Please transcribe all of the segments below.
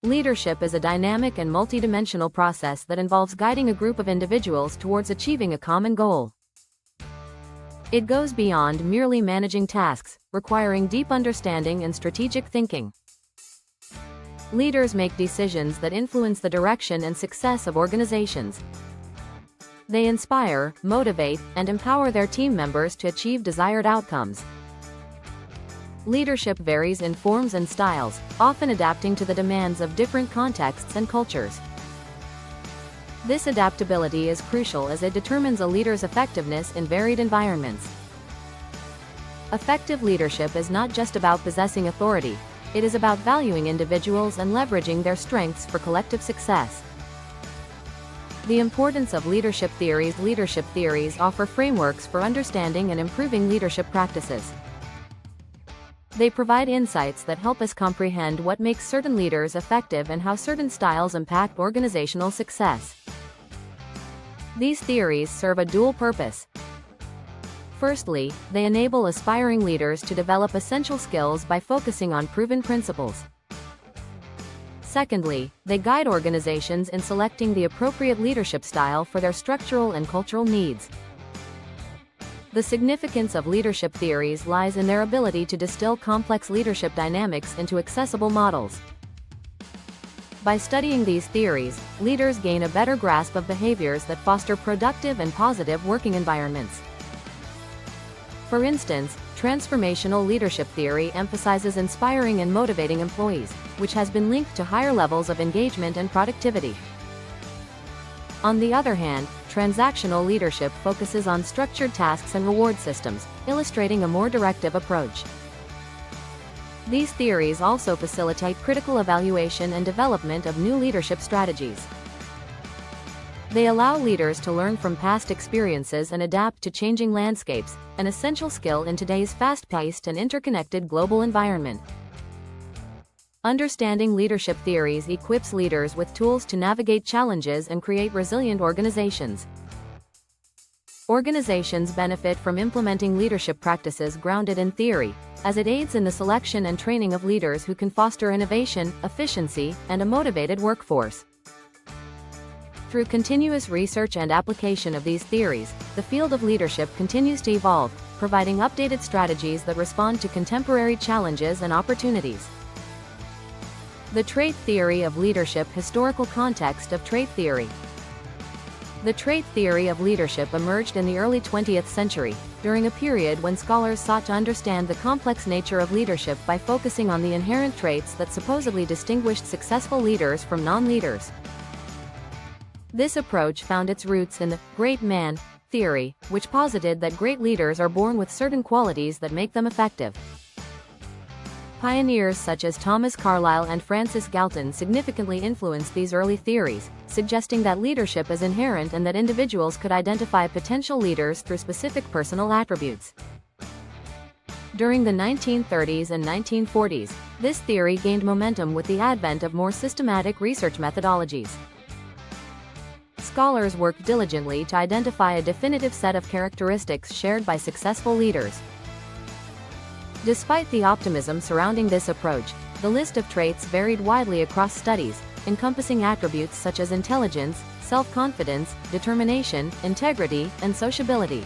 Leadership is a dynamic and multidimensional process that involves guiding a group of individuals towards achieving a common goal. It goes beyond merely managing tasks, requiring deep understanding and strategic thinking. Leaders make decisions that influence the direction and success of organizations. They inspire, motivate, and empower their team members to achieve desired outcomes. Leadership varies in forms and styles, often adapting to the demands of different contexts and cultures. This adaptability is crucial as it determines a leader's effectiveness in varied environments. Effective leadership is not just about possessing authority, it is about valuing individuals and leveraging their strengths for collective success. The importance of leadership theories. Leadership theories offer frameworks for understanding and improving leadership practices. They provide insights that help us comprehend what makes certain leaders effective and how certain styles impact organizational success. These theories serve a dual purpose. Firstly, they enable aspiring leaders to develop essential skills by focusing on proven principles. Secondly, they guide organizations in selecting the appropriate leadership style for their structural and cultural needs. The significance of leadership theories lies in their ability to distill complex leadership dynamics into accessible models. By studying these theories, leaders gain a better grasp of behaviors that foster productive and positive working environments. For instance, transformational leadership theory emphasizes inspiring and motivating employees, which has been linked to higher levels of engagement and productivity. On the other hand, transactional leadership focuses on structured tasks and reward systems, illustrating a more directive approach. These theories also facilitate critical evaluation and development of new leadership strategies. They allow leaders to learn from past experiences and adapt to changing landscapes, an essential skill in today's fast-paced and interconnected global environment. Understanding leadership theories equips leaders with tools to navigate challenges and create resilient organizations. Organizations benefit from implementing leadership practices grounded in theory, as it aids in the selection and training of leaders who can foster innovation, efficiency, and a motivated workforce. Through continuous research and application of these theories, the field of leadership continues to evolve, providing updated strategies that respond to contemporary challenges and opportunities. The trait theory of leadership. Historical context of trait theory. The trait theory of leadership emerged in the early 20th century, during a period when scholars sought to understand the complex nature of leadership by focusing on the inherent traits that supposedly distinguished successful leaders from non-leaders. This approach found its roots in the great man theory, which posited that great leaders are born with certain qualities that make them effective. Pioneers such as Thomas Carlyle and Francis Galton significantly influenced these early theories, suggesting that leadership is inherent and that individuals could identify potential leaders through specific personal attributes. During the 1930s and 1940s, this theory gained momentum with the advent of more systematic research methodologies. Scholars worked diligently to identify a definitive set of characteristics shared by successful leaders. Despite the optimism surrounding this approach, the list of traits varied widely across studies, encompassing attributes such as intelligence, self-confidence, determination, integrity, and sociability.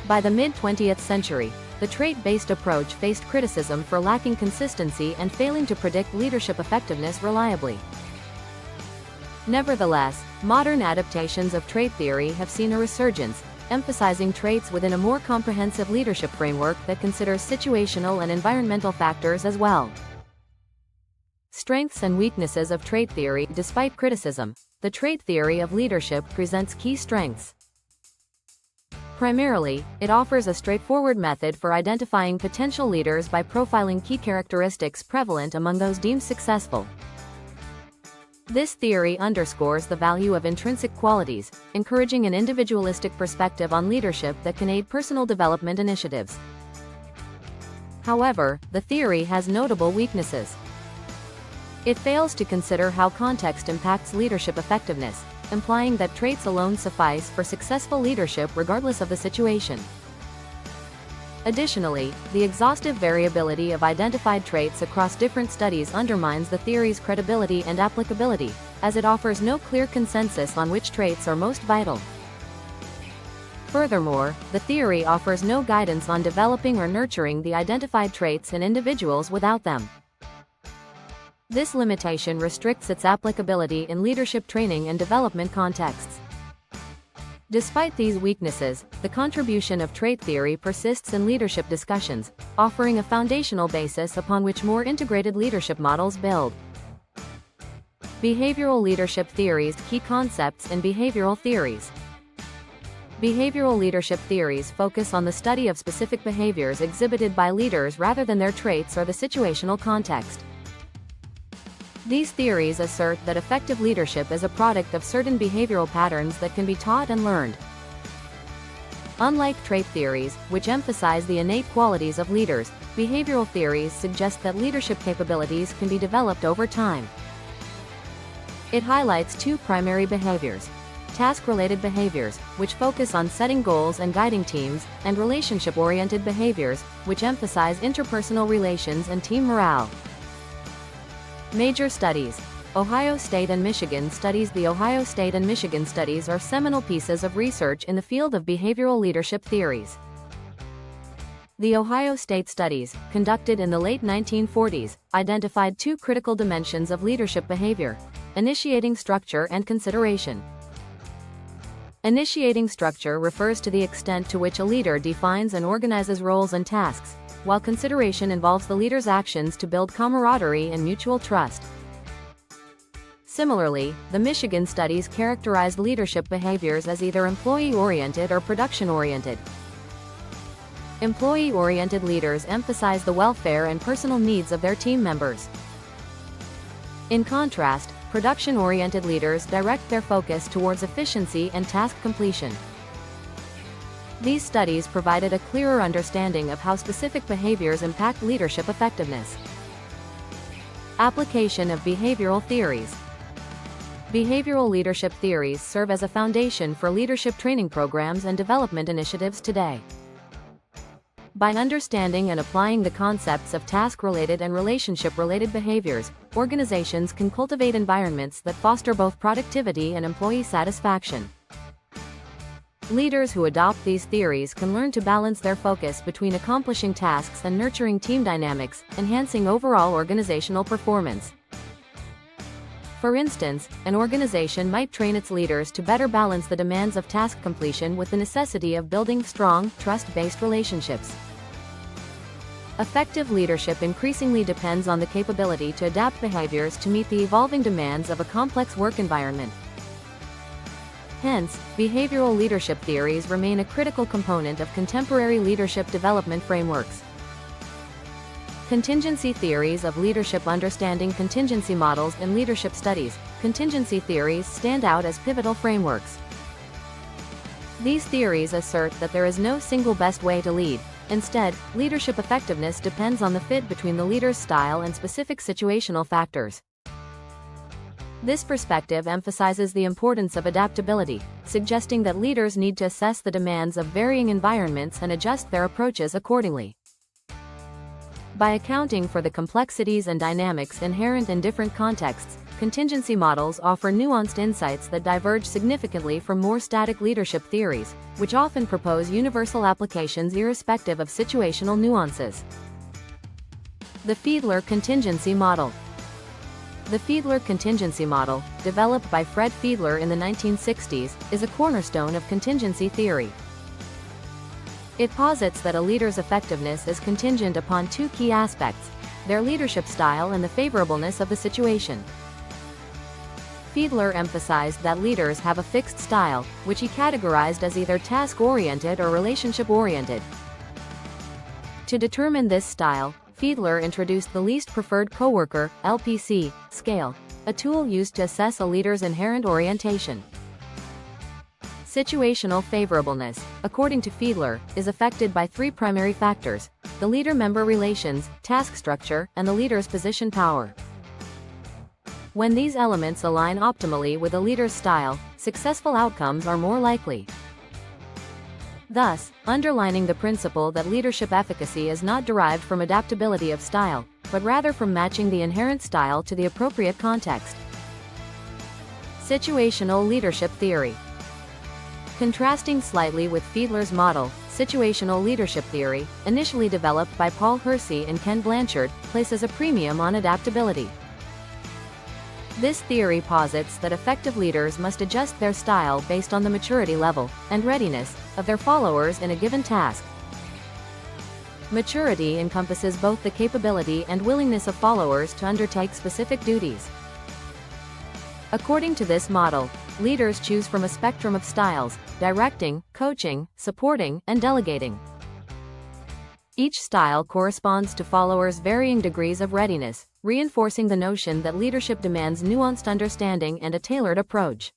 By the mid-20th century, the trait-based approach faced criticism for lacking consistency and failing to predict leadership effectiveness reliably. Nevertheless, modern adaptations of trait theory have seen a resurgence, emphasizing traits within a more comprehensive leadership framework that considers situational and environmental factors as well. Strengths and weaknesses of trait theory. Despite criticism, the trait theory of leadership presents key strengths. Primarily, it offers a straightforward method for identifying potential leaders by profiling key characteristics prevalent among those deemed successful. This theory underscores the value of intrinsic qualities, encouraging an individualistic perspective on leadership that can aid personal development initiatives. However, the theory has notable weaknesses. It fails to consider how context impacts leadership effectiveness, implying that traits alone suffice for successful leadership regardless of the situation. Additionally, the exhaustive variability of identified traits across different studies undermines the theory's credibility and applicability, as it offers no clear consensus on which traits are most vital. Furthermore, the theory offers no guidance on developing or nurturing the identified traits in individuals without them. This limitation restricts its applicability in leadership training and development contexts. Despite these weaknesses, the contribution of trait theory persists in leadership discussions, offering a foundational basis upon which more integrated leadership models build. Behavioral leadership theories. Key concepts in behavioral theories. Behavioral leadership theories focus on the study of specific behaviors exhibited by leaders rather than their traits or the situational context. These theories assert that effective leadership is a product of certain behavioral patterns that can be taught and learned. Unlike trait theories, which emphasize the innate qualities of leaders, behavioral theories suggest that leadership capabilities can be developed over time. It highlights two primary behaviors: task-related behaviors, which focus on setting goals and guiding teams, and relationship-oriented behaviors, which emphasize interpersonal relations and team morale. Major studies. Ohio State and Michigan studies. The Ohio State and Michigan studies are seminal pieces of research in the field of behavioral leadership theories. The Ohio State studies, conducted in the late 1940s, identified two critical dimensions of leadership behavior: initiating structure and consideration. Initiating structure refers to the extent to which a leader defines and organizes roles and tasks, while consideration involves the leader's actions to build camaraderie and mutual trust. Similarly, the Michigan studies characterized leadership behaviors as either employee-oriented or production-oriented. Employee-oriented leaders emphasize the welfare and personal needs of their team members. In contrast, production-oriented leaders direct their focus towards efficiency and task completion. These studies provided a clearer understanding of how specific behaviors impact leadership effectiveness. Application of behavioral theories. Behavioral leadership theories serve as a foundation for leadership training programs and development initiatives today. By understanding and applying the concepts of task-related and relationship-related behaviors, organizations can cultivate environments that foster both productivity and employee satisfaction. Leaders who adopt these theories can learn to balance their focus between accomplishing tasks and nurturing team dynamics, enhancing overall organizational performance. For instance, an organization might train its leaders to better balance the demands of task completion with the necessity of building strong, trust-based relationships. Effective leadership increasingly depends on the capability to adapt behaviors to meet the evolving demands of a complex work environment. Hence, behavioral leadership theories remain a critical component of contemporary leadership development frameworks. Contingency theories of leadership. Understanding contingency models in leadership studies. Contingency theories stand out as pivotal frameworks. These theories assert that there is no single best way to lead. Instead, leadership effectiveness depends on the fit between the leader's style and specific situational factors. This perspective emphasizes the importance of adaptability, suggesting that leaders need to assess the demands of varying environments and adjust their approaches accordingly. By accounting for the complexities and dynamics inherent in different contexts, contingency models offer nuanced insights that diverge significantly from more static leadership theories, which often propose universal applications irrespective of situational nuances. The Fiedler Contingency Model. The Fiedler Contingency Model, developed by Fred Fiedler in the 1960s, is a cornerstone of contingency theory. It posits that a leader's effectiveness is contingent upon two key aspects: their leadership style and the favorableness of the situation. Fiedler emphasized that leaders have a fixed style, which he categorized as either task-oriented or relationship-oriented. To determine this style, Fiedler introduced the Least Preferred Coworker (LPC) scale, a tool used to assess a leader's inherent orientation. Situational favorableness, according to Fiedler, is affected by three primary factors: the leader-member relations, task structure, and the leader's position power. When these elements align optimally with a leader's style, successful outcomes are more likely. thus underlining the principle that leadership efficacy is not derived from adaptability of style, but rather from matching the inherent style to the appropriate context. Situational leadership theory. Contrasting slightly with Fiedler's model, situational leadership theory, initially developed by Paul Hersey and Ken Blanchard, places a premium on adaptability. This theory posits that effective leaders must adjust their style based on the maturity level and readiness of their followers in a given task. Maturity encompasses both the capability and willingness of followers to undertake specific duties. According to this model, leaders choose from a spectrum of styles: directing, coaching, supporting, and delegating. Each style corresponds to followers' varying degrees of readiness, reinforcing the notion that leadership demands nuanced understanding and a tailored approach.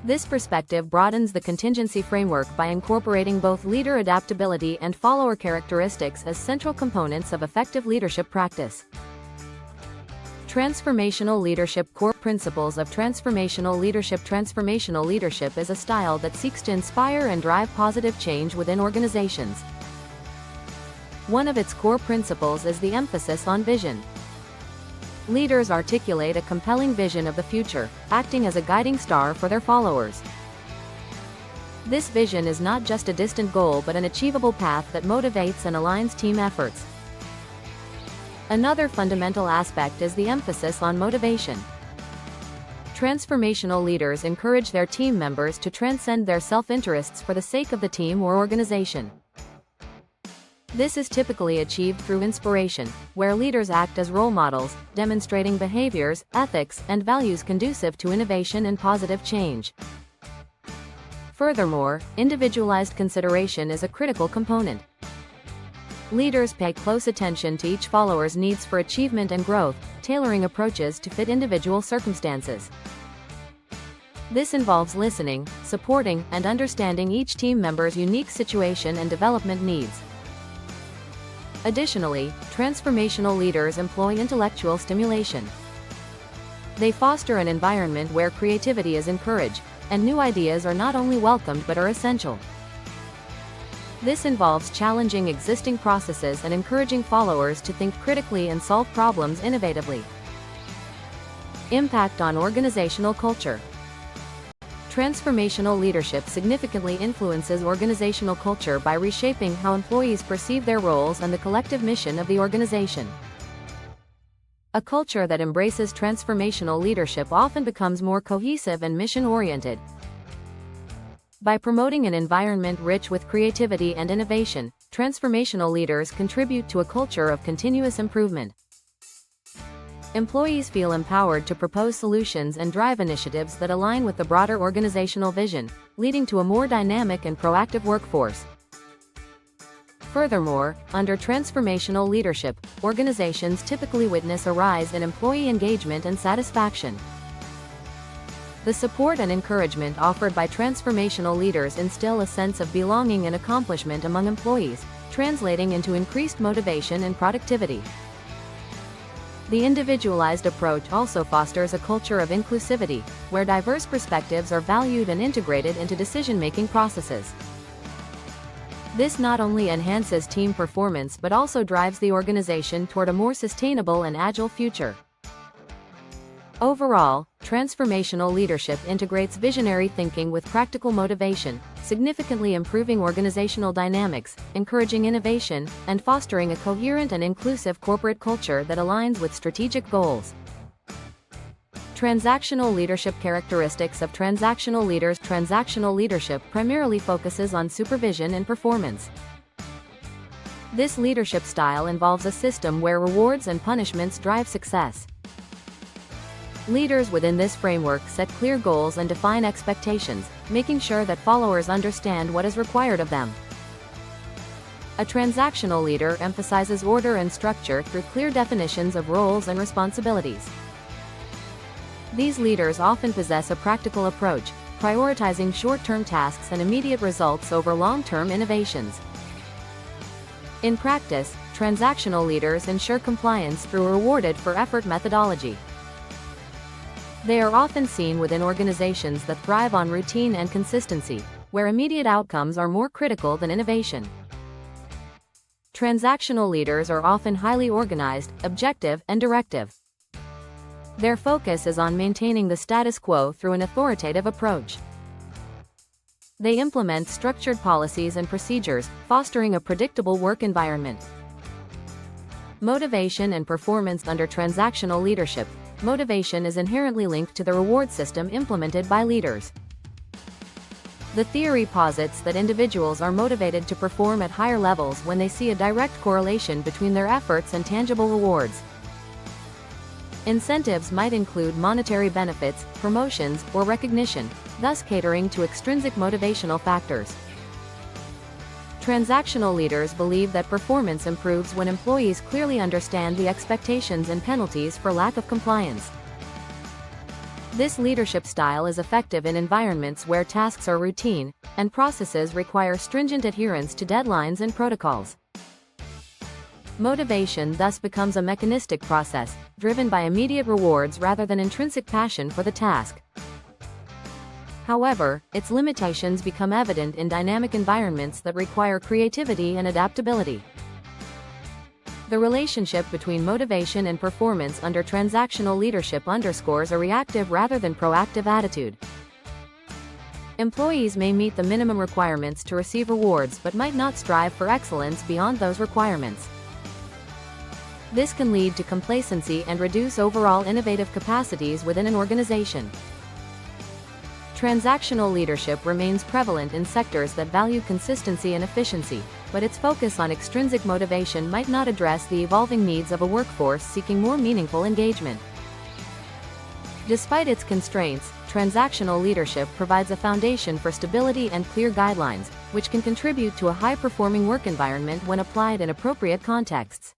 This perspective broadens the contingency framework by incorporating both leader adaptability and follower characteristics as central components of effective leadership practice. Transformational leadership. Core principles of transformational leadership. Transformational leadership is a style that seeks to inspire and drive positive change within organizations. One of its core principles is the emphasis on vision. Leaders articulate a compelling vision of the future, acting as a guiding star for their followers. This vision is not just a distant goal but an achievable path that motivates and aligns team efforts. Another fundamental aspect is the emphasis on motivation. Transformational leaders encourage their team members to transcend their self-interests for the sake of the team or organization. This is typically achieved through inspiration, where leaders act as role models, demonstrating behaviors, ethics, and values conducive to innovation and positive change. Furthermore, individualized consideration is a critical component. Leaders pay close attention to each follower's needs for achievement and growth, tailoring approaches to fit individual circumstances. This involves listening, supporting, and understanding each team member's unique situation and development needs. Additionally, transformational leaders employ intellectual stimulation. They foster an environment where creativity is encouraged, and new ideas are not only welcomed but are essential. This involves challenging existing processes and encouraging followers to think critically and solve problems innovatively. Impact on organizational culture. Transformational leadership significantly influences organizational culture by reshaping how employees perceive their roles and the collective mission of the organization. A culture that embraces transformational leadership often becomes more cohesive and mission-oriented. By promoting an environment rich with creativity and innovation, transformational leaders contribute to a culture of continuous improvement. Employees feel empowered to propose solutions and drive initiatives that align with the broader organizational vision, leading to a more dynamic and proactive workforce. Furthermore, under transformational leadership, organizations typically witness a rise in employee engagement and satisfaction. The support and encouragement offered by transformational leaders instill a sense of belonging and accomplishment among employees, translating into increased motivation and productivity. The individualized approach also fosters a culture of inclusivity, where diverse perspectives are valued and integrated into decision-making processes. This not only enhances team performance but also drives the organization toward a more sustainable and agile future. Overall, transformational leadership integrates visionary thinking with practical motivation, significantly improving organizational dynamics, encouraging innovation, and fostering a coherent and inclusive corporate culture that aligns with strategic goals. Transactional leadership. Characteristics of transactional leaders. Transactional leadership primarily focuses on supervision and performance. This leadership style involves a system where rewards and punishments drive success. Leaders within this framework set clear goals and define expectations, making sure that followers understand what is required of them. A transactional leader emphasizes order and structure through clear definitions of roles and responsibilities. These leaders often possess a practical approach, prioritizing short-term tasks and immediate results over long-term innovations. In practice, transactional leaders ensure compliance through a rewarded-for-effort methodology. They are often seen within organizations that thrive on routine and consistency, where immediate outcomes are more critical than innovation. Transactional leaders are often highly organized, objective, and directive. Their focus is on maintaining the status quo through an authoritative approach. They implement structured policies and procedures, fostering a predictable work environment. Motivation and performance under transactional leadership. Motivation is inherently linked to the reward system implemented by leaders. The theory posits that individuals are motivated to perform at higher levels when they see a direct correlation between their efforts and tangible rewards. Incentives might include monetary benefits, promotions, or recognition, thus catering to extrinsic motivational factors. Transactional leaders believe that performance improves when employees clearly understand the expectations and penalties for lack of compliance. This leadership style is effective in environments where tasks are routine, and processes require stringent adherence to deadlines and protocols. Motivation thus becomes a mechanistic process, driven by immediate rewards rather than intrinsic passion for the task. However, its limitations become evident in dynamic environments that require creativity and adaptability. The relationship between motivation and performance under transactional leadership underscores a reactive rather than proactive attitude. Employees may meet the minimum requirements to receive rewards but might not strive for excellence beyond those requirements. This can lead to complacency and reduce overall innovative capacities within an organization. Transactional leadership remains prevalent in sectors that value consistency and efficiency, but its focus on extrinsic motivation might not address the evolving needs of a workforce seeking more meaningful engagement. Despite its constraints, transactional leadership provides a foundation for stability and clear guidelines, which can contribute to a high-performing work environment when applied in appropriate contexts.